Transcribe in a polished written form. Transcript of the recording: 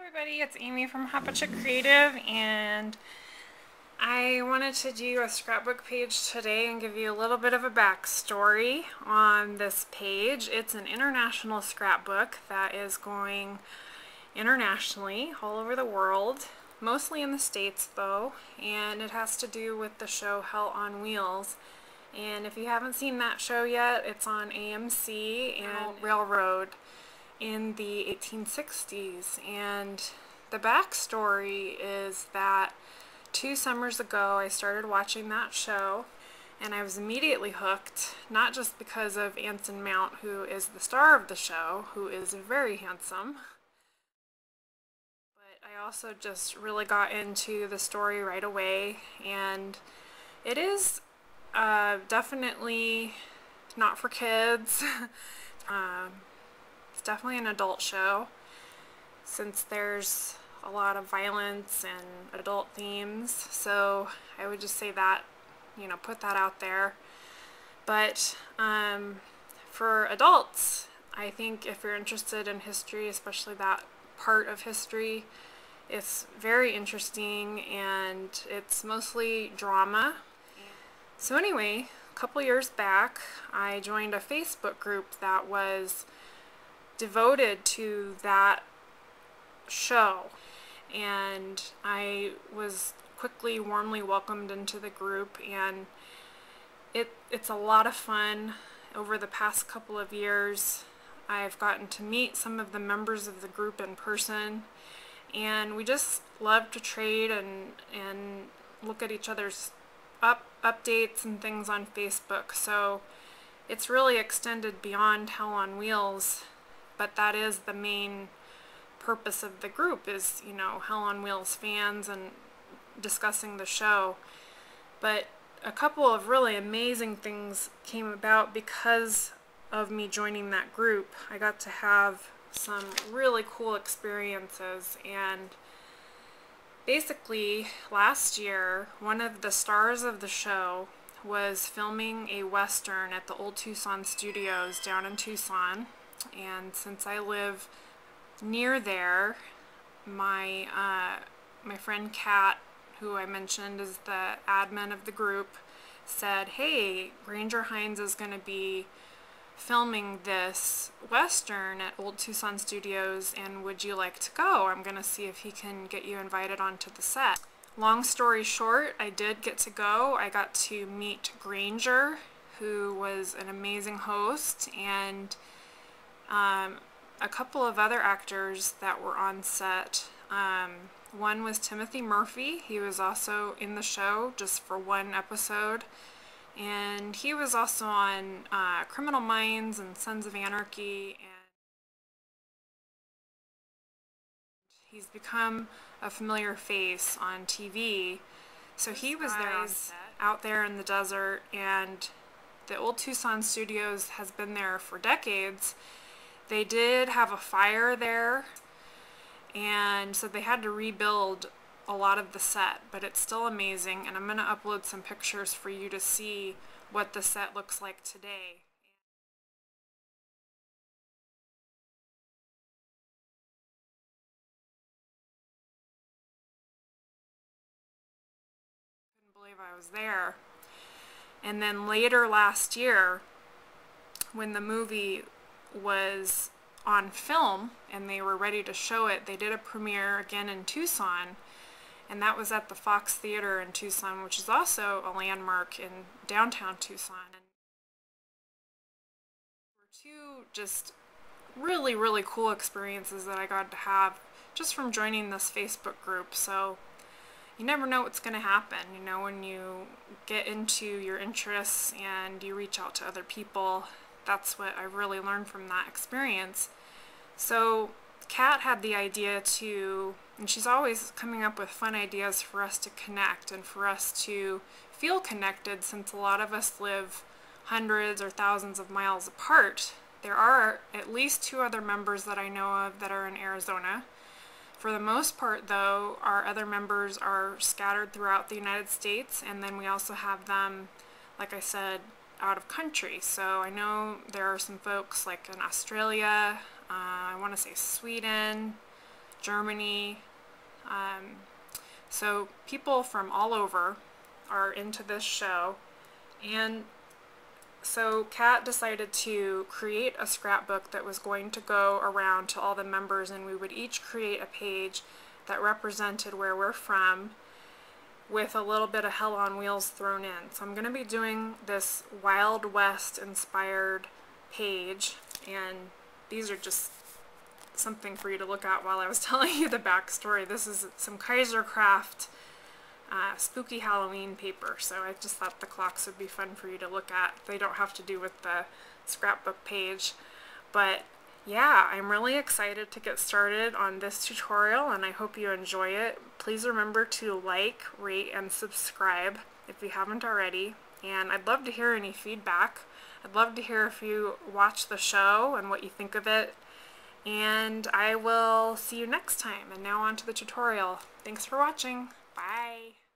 everybody, it's Amy from Hot Butcher Creative, and I wanted to do a scrapbook page today and give you a little bit of a backstory on this page. It's an international scrapbook that is going internationally, all over the world, mostly in the States though, and it has to do with the show Hell on Wheels. And if you haven't seen that show yet, it's on AMC and Railroad in the 1860s, and the backstory is that 2 summers ago I started watching that show and I was immediately hooked, not just because of Anson Mount, who is the star of the show, who is very handsome, but I also just really got into the story right away. And it is definitely not for kids. It's definitely an adult show, since there's a lot of violence and adult themes, so I would just say that, put that out there. But for adults, I think if you're interested in history, especially that part of history, it's very interesting, and it's mostly drama. So anyway, a couple years back, I joined a Facebook group that was devoted to that show, and I was quickly warmly welcomed into the group, and it's a lot of fun. Over the past couple of years, I've gotten to meet some of the members of the group in person, and we just love to trade and look at each other's updates and things on Facebook. So it's really extended beyond Hell on Wheels, but that is the main purpose of the group, is, Hell on Wheels fans and discussing the show. But a couple of really amazing things came about because of me joining that group. I got to have some really cool experiences, and basically last year, one of the stars of the show was filming a Western at the Old Tucson Studios down in Tucson. And since I live near there, my friend Kat, who I mentioned is the admin of the group, said, "Hey, Granger Hines is going to be filming this Western at Old Tucson Studios, and would you like to go? I'm going to see if he can get you invited onto the set." Long story short, I did get to go. I got to meet Granger, who was an amazing host, and a couple of other actors that were on set. One was Timothy Murphy. He was also in the show just for one episode, and he was also on Criminal Minds and Sons of Anarchy, and he's become a familiar face on TV. So he was there on set, out there in the desert, and the Old Tucson Studios has been there for decades. They did have a fire there, and so they had to rebuild a lot of the set, but it's still amazing, and I'm going to upload some pictures for you to see what the set looks like today. I couldn't believe I was there. And then later last year, when the movie was on film and they were ready to show it, they did a premiere again in Tucson, and that was at the Fox Theater in Tucson, which is also a landmark in downtown Tucson. And there were 2 just really, really cool experiences that I got to have just from joining this Facebook group. So you never know what's going to happen, when you get into your interests and you reach out to other people. That's what I really learned from that experience. So Kat had the idea and she's always coming up with fun ideas for us to connect and for us to feel connected, since a lot of us live hundreds or thousands of miles apart. There are at least 2 other members that I know of that are in Arizona. For the most part, though, our other members are scattered throughout the United States, and then we also have them, like I said, out of country. So I know there are some folks like in Australia, I want to say Sweden, Germany. So people from all over are into this show, and so Kat decided to create a scrapbook that was going to go around to all the members, and we would each create a page that represented where we're from with a little bit of Hell on Wheels thrown in. So I'm going to be doing this Wild West inspired page, and these are just something for you to look at while I was telling you the backstory. This is some Kaisercraft spooky Halloween paper, so I just thought the clocks would be fun for you to look at. They don't have to do with the scrapbook page, but yeah, I'm really excited to get started on this tutorial, and I hope you enjoy it. Please remember to like, rate, and subscribe if you haven't already, and I'd love to hear any feedback. I'd love to hear if you watch the show and what you think of it, and I will see you next time. And now on to the tutorial. Thanks for watching. Bye.